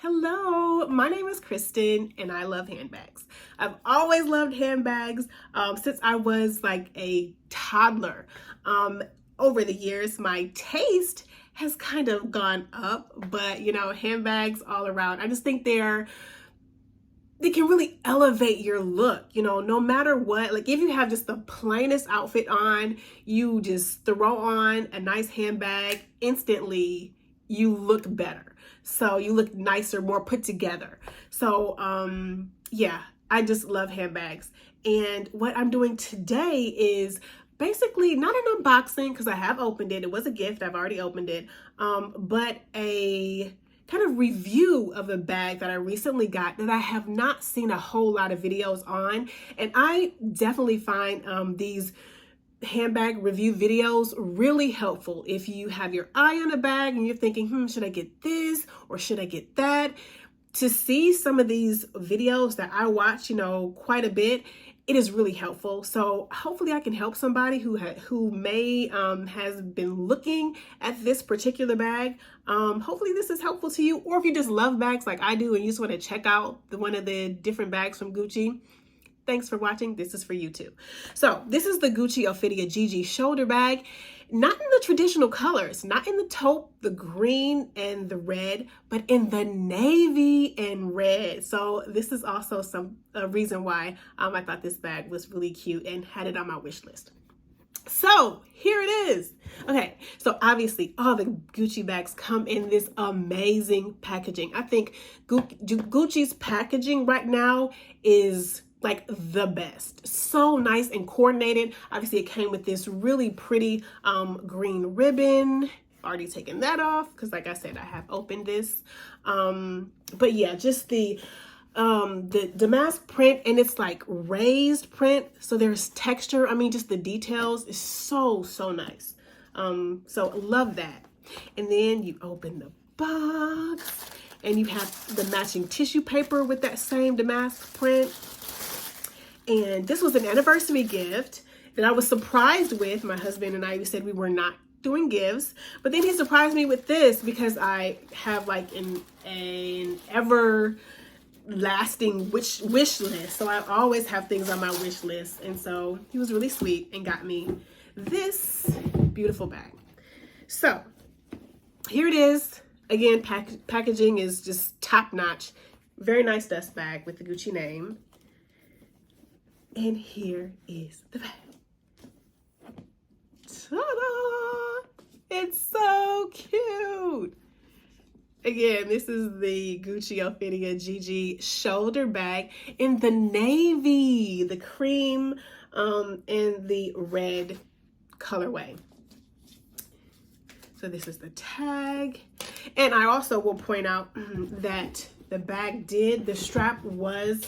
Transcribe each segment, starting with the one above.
Hello, my name is Kristen and I love handbags. I've always loved handbags since I was like a toddler. Over the years, my taste has kind of gone up, but handbags all around. I just think they can really elevate your look, no matter what. Like if you have just the plainest outfit on, you just throw on a nice handbag, instantly you look better. So you look nicer, more put together. So yeah, I just love handbags. And what I'm doing today is basically not an unboxing because I have opened it. It was a gift. I've already opened it. But a kind of review of a bag that I recently got that I have not seen a whole lot of videos on. And I definitely find these handbag review videos really helpful if you have your eye on a bag and you're thinking, should I get this or should I get that? To see some of these videos that I watch, quite a bit, it is really helpful. So hopefully I can help somebody who may has been looking at this particular bag. Hopefully this is helpful to you, or if you just love bags like I do and you just want to check out one of the different bags from Gucci. Thanks for watching. This is for you too. So this is the Gucci Ophidia GG shoulder bag, not in the traditional colors, not in the taupe, the green and the red, but in the navy and red. So this is also a reason why I thought this bag was really cute and had it on my wish list. So here it is. Okay, so obviously all the Gucci bags come in this amazing packaging. I think Gucci's packaging right now is like the best. So nice and coordinated. Obviously it came with this really pretty green ribbon. Already taken that off because like I said, I have opened this. But yeah, just the damask print, and it's like raised print. So there's texture. I mean, just the details is so nice. So love that. And then you open the box and you have the matching tissue paper with that same damask print. And this was an anniversary gift that I was surprised with. My husband and I said we were not doing gifts, but then he surprised me with this because I have like an everlasting wish list. So I always have things on my wish list. And so he was really sweet and got me this beautiful bag. So here it is. Again, packaging is just top notch. Very nice dust bag with the Gucci name. And here is the bag. Ta-da! It's so cute. Again, this is the Gucci Ophidia GG shoulder bag in the navy, the cream, and the red colorway. So this is the tag. And I also will point out that the strap was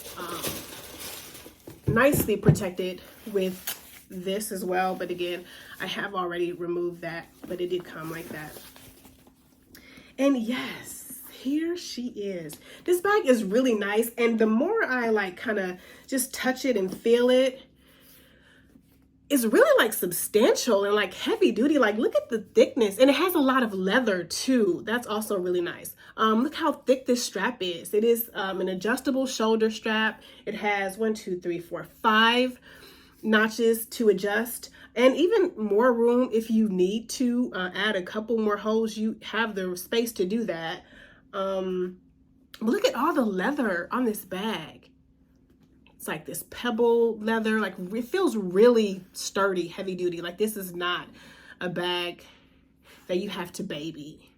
nicely protected with this as well, but again, I have already removed that, but it did come like that. And yes, here she is. This bag is really nice, and the more I like kind of just touch it and feel it, it's really like substantial and like heavy duty. Like look at the thickness, and it has a lot of leather too. That's also really nice. Look how thick this strap is. It is an adjustable shoulder strap. It has 5 notches to adjust, and even more room if you need to add a couple more holes. You have the space to do that. But look at all the leather on this bag. It's like this Pebble leather, like it feels really sturdy, heavy duty. Like this is not a bag that you have to baby.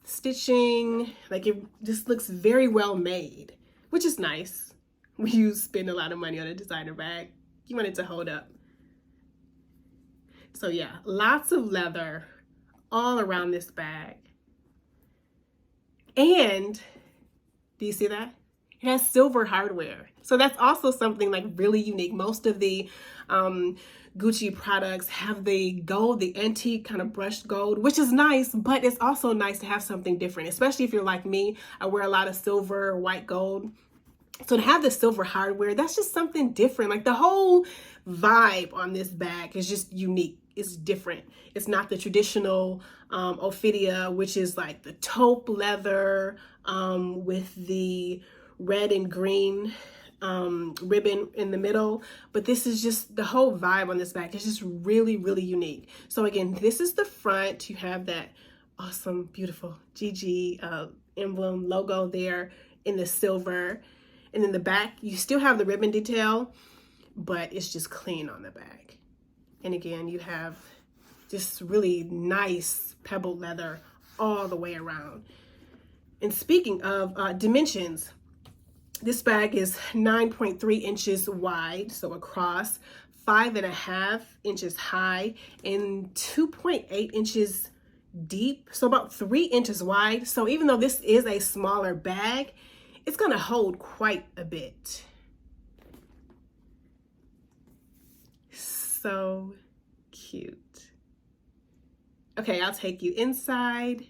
Stitching, like it just looks very well made, which is nice. When you spend a lot of money on a designer bag, you want it to hold up. So yeah, lots of leather all around this bag. And do you see that? It has silver hardware. So that's also something like really unique. Most of the Gucci products have the gold, the antique kind of brushed gold, which is nice, but it's also nice to have something different, especially if you're like me. I wear a lot of silver, white gold. So to have the silver hardware, that's just something different. Like the whole vibe on this bag is just unique. It's different. It's not the traditional Ophidia, which is like the taupe leather, with the red and green ribbon in the middle. But this is just, the whole vibe on this bag is just really, really unique. So again, this is the front. You have that awesome, beautiful GG emblem logo there in the silver. And then the back, you still have the ribbon detail, but it's just clean on the back. And again, you have just really nice pebble leather all the way around. And speaking of dimensions, this bag is 9.3 inches wide, so across, 5.5 inches high, and 2.8 inches deep, so about 3 inches wide. So even though this is a smaller bag, it's gonna hold quite a bit. So cute. Okay, I'll take you inside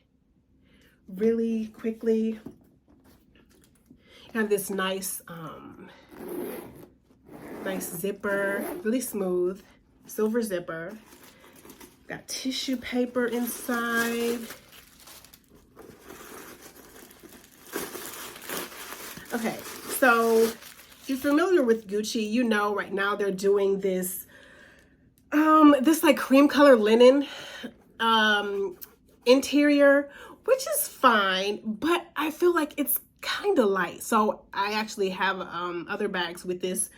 really quickly. You have this nice zipper, really smooth silver zipper. Got tissue paper inside. Okay, so if you're familiar with Gucci, you know right now they're doing this this like cream color linen interior, which is fine, but I feel like it's kind of light. So I actually have other bags with this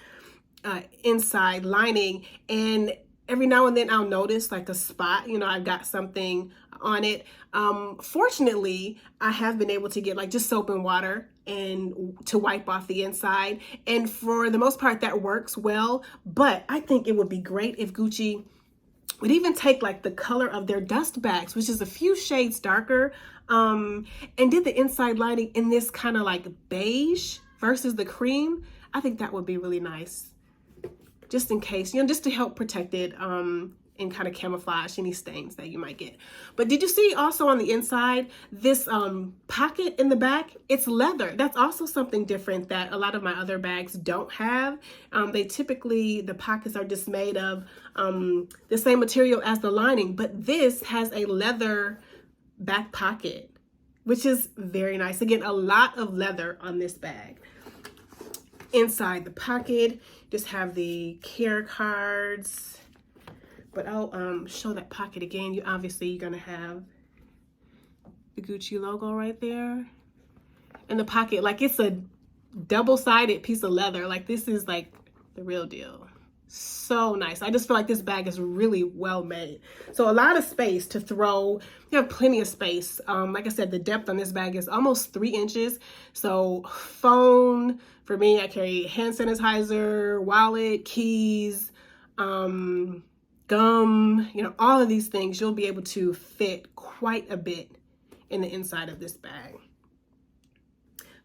inside lining, and every now and then I'll notice like a spot, you know, I've got something on it. Fortunately, I have been able to get like just soap and water and to wipe off the inside. And for the most part, that works well. But I think it would be great if Gucci would even take like the color of their dust bags, which is a few shades darker, and did the inside lining in this kind of like beige versus the cream. I think that would be really nice, just in case, you know, just to help protect it and kind of camouflage any stains that you might get. But did you see also on the inside, this pocket in the back? It's leather. That's also something different that a lot of my other bags don't have. They typically, the pockets are just made of the same material as the lining, but this has a leather back pocket, which is very nice. Again, a lot of leather on this bag. Inside the pocket, just have the care cards. But I'll show that pocket again. You're gonna have the Gucci logo right there. And the pocket, like it's a double-sided piece of leather. Like this is like the real deal. So nice. I just feel like this bag is really well made. So a lot of space to throw. You have plenty of space. Like I said, the depth on this bag is almost 3 inches. So phone, for me, I carry hand sanitizer, wallet, keys, gum, you know, all of these things, you'll be able to fit quite a bit in the inside of this bag.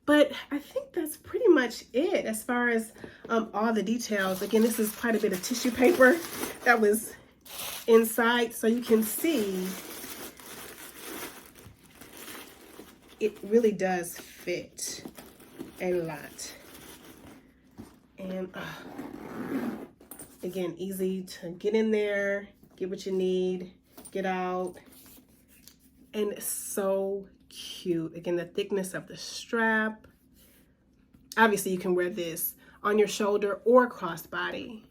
But I think that's pretty much it as far as all the details. Again, this is quite a bit of tissue paper that was inside, so you can see it really does fit a lot. And again, easy to get in there, get what you need, get out, and so cute. Again, the thickness of the strap. Obviously, you can wear this on your shoulder or crossbody.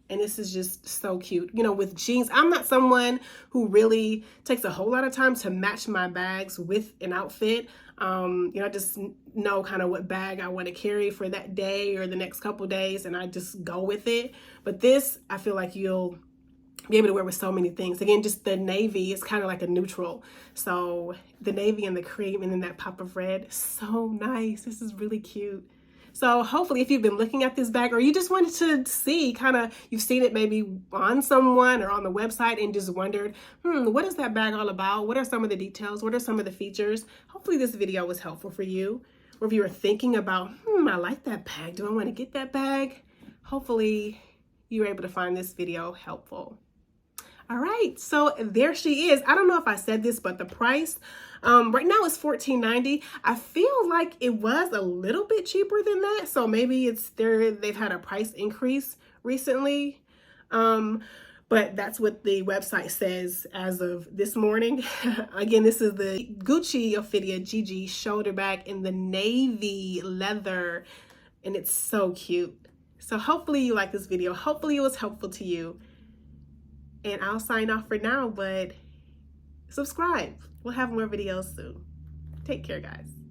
And this is just so cute. You know, with jeans, I'm not someone who really takes a whole lot of time to match my bags with an outfit. You know, I just know kind of what bag I want to carry for that day or the next couple days, and I just go with it. But this, I feel like you'll be able to wear with so many things. Again, just the navy is kind of like a neutral. So the navy and the cream and then that pop of red, so nice. This is really cute. So hopefully if you've been looking at this bag or you just wanted to see kind of, you've seen it maybe on someone or on the website and just wondered, what is that bag all about? What are some of the details? What are some of the features? Hopefully this video was helpful for you. Or if you were thinking about, I like that bag. Do I want to get that bag? Hopefully you were able to find this video helpful. All right, so there she is. I don't know if I said this, but the price right now is $14.90. I feel like it was a little bit cheaper than that, so maybe it's they've had a price increase recently. But but that's what the website says as of this morning. Again, this is the Gucci Ophidia GG shoulder bag in the navy leather, and it's so cute. So hopefully you like this video. Hopefully it was helpful to you. And I'll sign off for now, but subscribe. We'll have more videos soon. Take care, guys.